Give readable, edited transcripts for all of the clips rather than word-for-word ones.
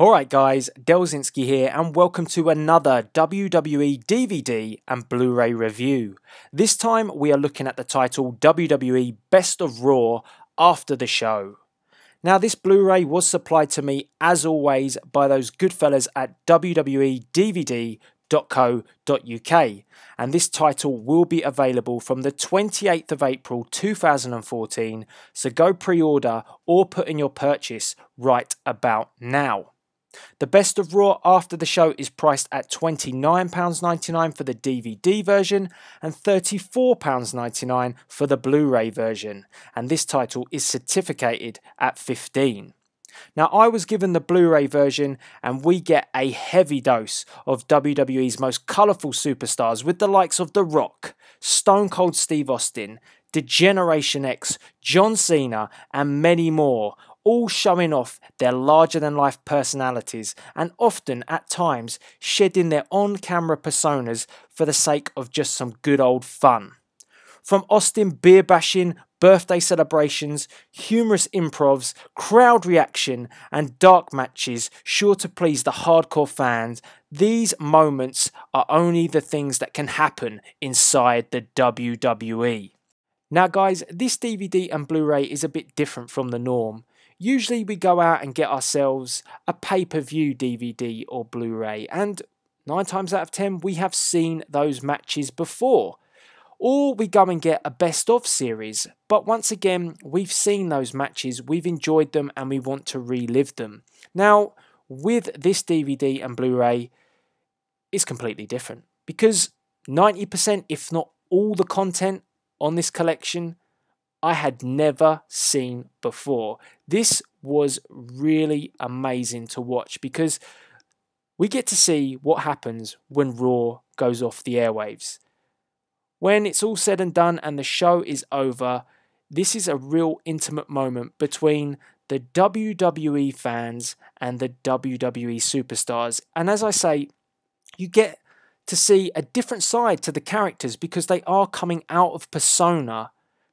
Alright guys, Delzinski here and welcome to another WWE DVD and Blu-ray review. This time we are looking at the title WWE Best of Raw after the show. Now this Blu-ray was supplied to me as always by those good fellas at WWEDVDs.co.uk and this title will be available from the 28th of April 2014, so go pre-order or put in your purchase right about now. The Best of Raw after the show is priced at £29.99 for the DVD version and £34.99 for the Blu-ray version, and this title is certificated at $15. Now I was given the Blu-ray version and we get a heavy dose of WWE's most colourful superstars with the likes of The Rock, Stone Cold Steve Austin, Degeneration X, John Cena and many more, all showing off their larger-than-life personalities and often, at times, shedding their on-camera personas for the sake of just some good old fun. From Austin beer bashing, birthday celebrations, humorous improvs, crowd reaction and dark matches sure to please the hardcore fans, these moments are only the things that can happen inside the WWE. Now guys, this DVD and Blu-ray is a bit different from the norm. Usually we go out and get ourselves a pay-per-view DVD or Blu-ray and 9 times out of 10 we have seen those matches before. Or we go and get a best-of series, but once again we've seen those matches, we've enjoyed them and we want to relive them. Now with this DVD and Blu-ray it's completely different because 90% if not all the content on this collection I had never seen before. This was really amazing to watch because we get to see what happens when Raw goes off the airwaves. When it's all said and done and the show is over, this is a real intimate moment between the WWE fans and the WWE superstars. And as I say, you get to see a different side to the characters because they are coming out of persona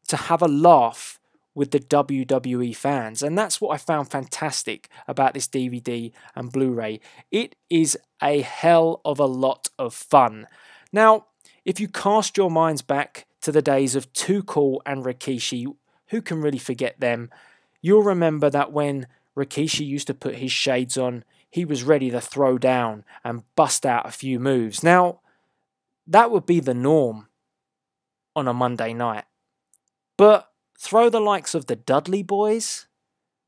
to have a laugh with the WWE fans, and that's what I found fantastic about this DVD and Blu-ray. It is a hell of a lot of fun. Now, if you cast your minds back to the days of Too Cool and Rikishi, who can really forget them? You'll remember that when Rikishi used to put his shades on, he was ready to throw down and bust out a few moves. Now, that would be the norm on a Monday night. But throw the likes of the Dudley Boys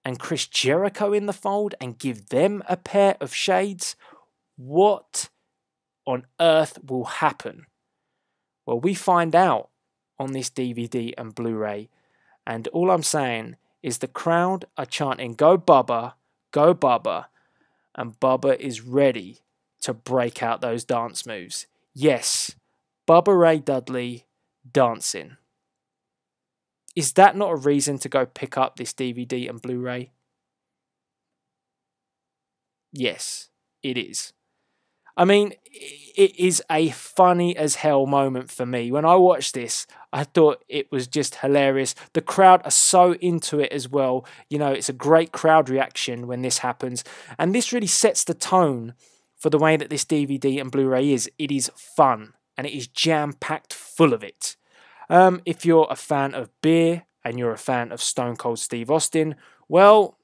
and Chris Jericho in the fold and give them a pair of shades, what on earth will happen? Well, we find out on this DVD and Blu-ray, and all I'm saying is the crowd are chanting, "Go Bubba, go Bubba," and Bubba is ready to break out those dance moves. Yes, Bubba Ray Dudley dancing. Is that not a reason to go pick up this DVD and Blu-ray? Yes, it is. I mean, it is a funny as hell moment for me. When I watched this, I thought it was just hilarious. The crowd are so into it as well. You know, it's a great crowd reaction when this happens. And this really sets the tone for the way that this DVD and Blu-ray is. It is fun and it is jam-packed full of it. If you're a fan of beer and you're a fan of Stone Cold Steve Austin, well,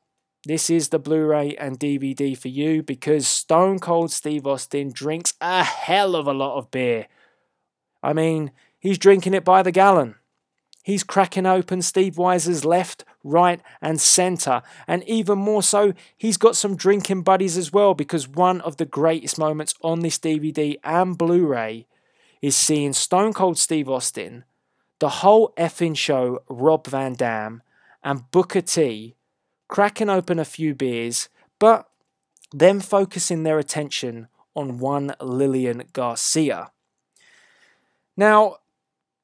this is the Blu-ray and DVD for you because Stone Cold Steve Austin drinks a hell of a lot of beer. I mean, he's drinking it by the gallon. He's cracking open Steve Weiser's left, right and centre. And even more so, he's got some drinking buddies as well because one of the greatest moments on this DVD and Blu-ray is seeing Stone Cold Steve Austin, the whole effing show, Rob Van Dam, and Booker T cracking open a few beers, but then focusing their attention on one Lillian Garcia. Now,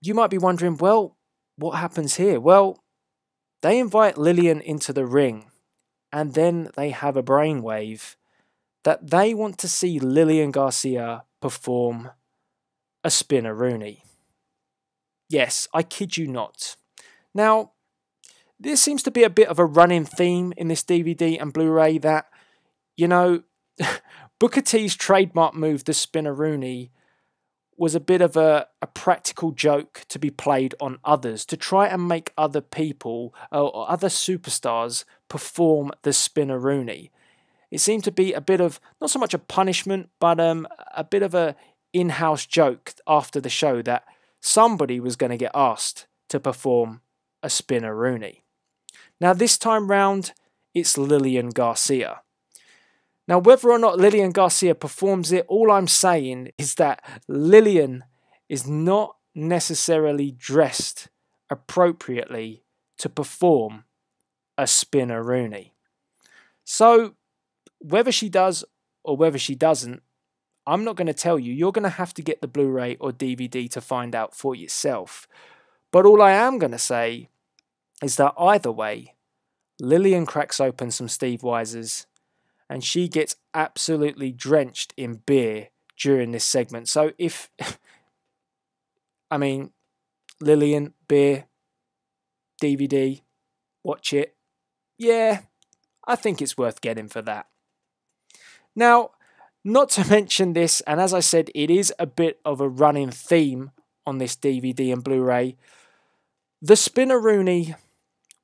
you might be wondering, well, what happens here? Well, they invite Lillian into the ring, and then they have a brainwave that they want to see Lillian Garcia perform a Spinnerooee. Yes, I kid you not. Now, there seems to be a bit of a running theme in this DVD and Blu-ray that You know, Booker T's trademark move, the Spinneroonie, was a bit of a practical joke to be played on others, to try and make other people or other superstars perform the Spinneroonie. It seemed to be a bit of, not so much a punishment, but a bit of a in-house joke after the show that somebody was going to get asked to perform a Spinneroonie. Now this time round, it's Lillian Garcia. Now, whether or not Lillian Garcia performs it, all I'm saying is that Lillian is not necessarily dressed appropriately to perform a Spinneroonie. So, whether she does or whether she doesn't, I'm not going to tell you. You're going to have to get the Blu-ray or DVD to find out for yourself. But all I am going to say is that either way, Lillian cracks open some Steve Weisers, and she gets absolutely drenched in beer during this segment. So Lillian, beer, DVD, watch it. Yeah, I think it's worth getting for that. Now, not to mention this, and as I said, it is a bit of a running theme on this DVD and Blu-ray. The Spinneroonie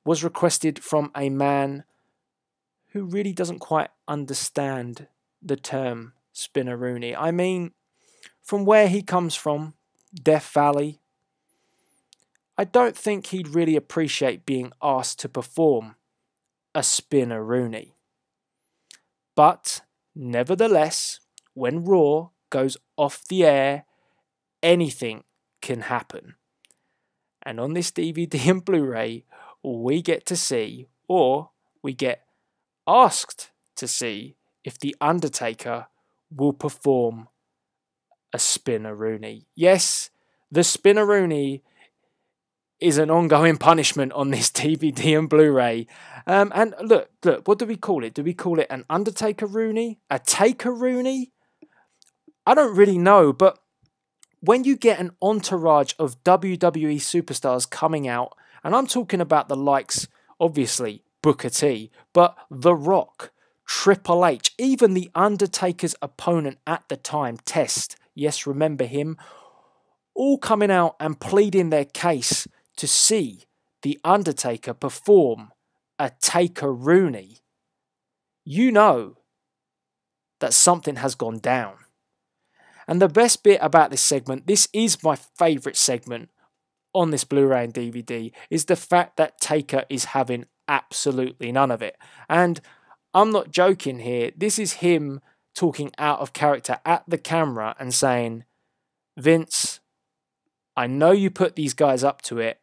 was requested from a man who really doesn't quite understand the term Spinneroonie. I mean, from where he comes from, Death Valley, I don't think he'd really appreciate being asked to perform a Spinneroonie. But, nevertheless, when Raw goes off the air, anything can happen. And on this DVD and Blu-ray, we get to see, or we get asked to see, if The Undertaker will perform a Spinneroonie. Yes, the Spinneroonie is an ongoing punishment on this DVD and Blu-ray. And look, what do we call it? Do we call it an Undertaker-Rooney? A Taker-Rooney? I don't really know, but when you get an entourage of WWE superstars coming out, and I'm talking about the likes, obviously, Booker T, but The Rock, Triple H, even The Undertaker's opponent at the time, Test, yes, remember him, all coming out and pleading their case to see The Undertaker perform a Taker-Rooney. You know that something has gone down. And the best bit about this segment, this is my favourite segment on this Blu-ray and DVD, is the fact that Taker is having absolutely none of it. And I'm not joking here. This is him talking out of character at the camera and saying, Vince, I know you put these guys up to it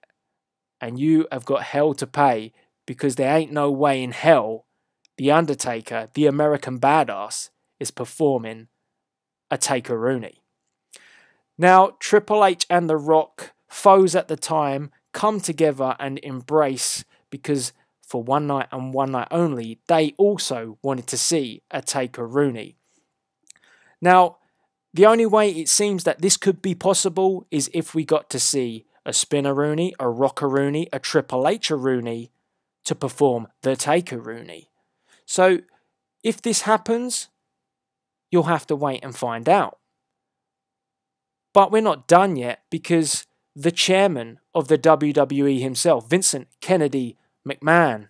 and you have got hell to pay, because there ain't no way in hell The Undertaker, the American badass, is performing a Taker-Rooney. Now, Triple H and The Rock, foes at the time, come together and embrace, because for one night and one night only, they also wanted to see a Taker-Rooney. Now, the only way it seems that this could be possible is if we got to see a Spinneroonie, a Rocker-Rooney, a Triple H-Rooney to perform the Taker-Rooney. So, if this happens, you'll have to wait and find out. But we're not done yet, because the chairman of the WWE himself, Vincent Kennedy McMahon,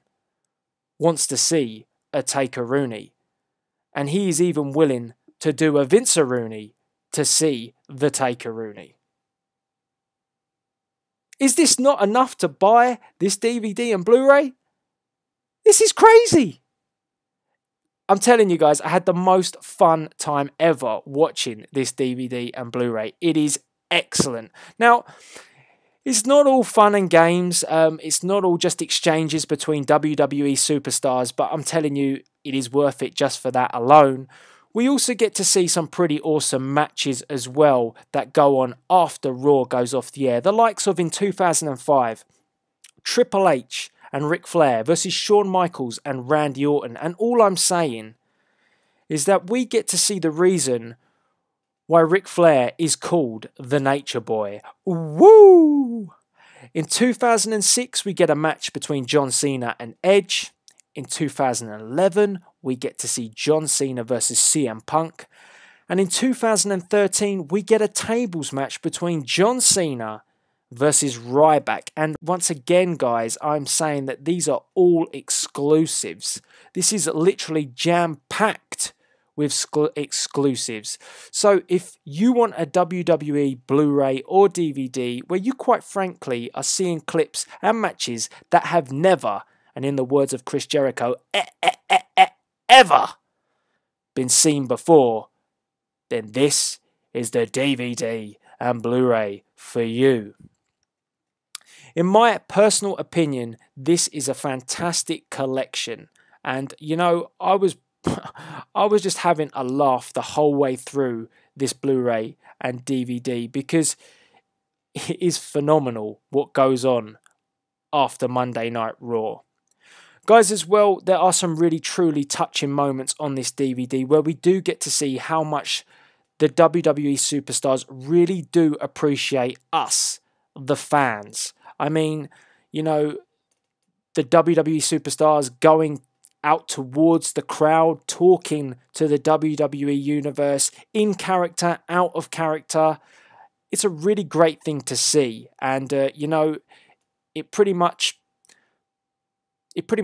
wants to see a Taker-Rooney. And he is even willing to do a Vince-Rooney to see the Taker-Rooney. Is this not enough to buy this DVD and Blu-ray? This is crazy. I'm telling you guys, I had the most fun time ever watching this DVD and Blu-ray. It is excellent. Now, it's not all fun and games. It's not all just exchanges between WWE superstars, but I'm telling you, it is worth it just for that alone. We also get to see some pretty awesome matches as well that go on after Raw goes off the air. The likes of, in 2005, Triple H and Ric Flair versus Shawn Michaels and Randy Orton. And all I'm saying is that we get to see the reason why Ric Flair is called the Nature Boy. Woo! In 2006, we get a match between John Cena and Edge. In 2011, we get to see John Cena versus CM Punk. And in 2013, we get a tables match between John Cena versus Ryback. And once again, guys, I'm saying that these are all exclusives. This is literally jam-packed with exclusives. So if you want a WWE Blu-ray or DVD where you quite frankly are seeing clips and matches that have never, and in the words of Chris Jericho, ever been seen before, then this is the DVD and Blu-ray for you. In my personal opinion, this is a fantastic collection. And, you know, I was just having a laugh the whole way through this Blu-ray and DVD because it is phenomenal what goes on after Monday Night Raw. Guys, as well, there are some really truly touching moments on this DVD where we do get to see how much the WWE superstars really do appreciate us, the fans. I mean, you know, the WWE superstars going out towards the crowd, talking to the WWE universe, in character, out of character. It's a really great thing to see. And, you know, it pretty much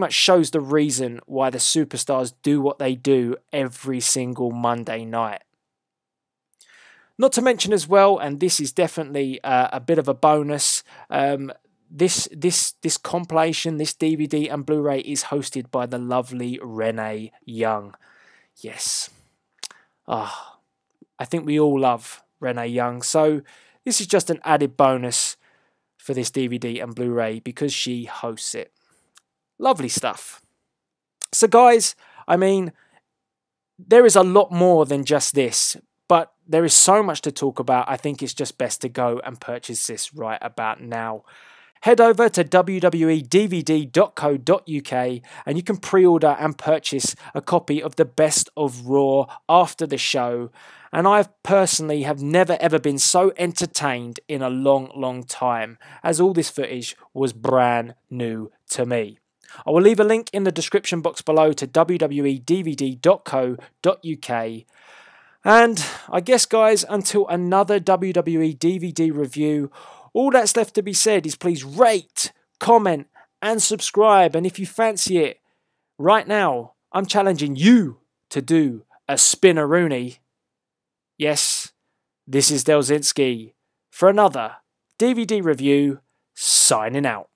shows the reason why the superstars do what they do every single Monday night. Not to mention as well, and this is definitely a bit of a bonus, this compilation, this DVD and Blu-ray is hosted by the lovely Renee Young. Yes. I think we all love Renee Young. So this is just an added bonus for this DVD and Blu-ray because she hosts it. Lovely stuff. So guys, I mean, there is a lot more than just this, but there is so much to talk about. I think it's just best to go and purchase this right about now. Head over to WWEDVD.co.uk and you can pre-order and purchase a copy of the Best of Raw after the show. And I personally have never ever been so entertained in a long time, as all this footage was brand new to me. I will leave a link in the description box below to WWEDVD.co.uk. And I guess, guys, until another WWE DVD review, all that's left to be said is please rate, comment, and subscribe. And if you fancy it, right now, I'm challenging you to do a Spinnerooee. Yes, this is Delzinski for another DVD review, signing out.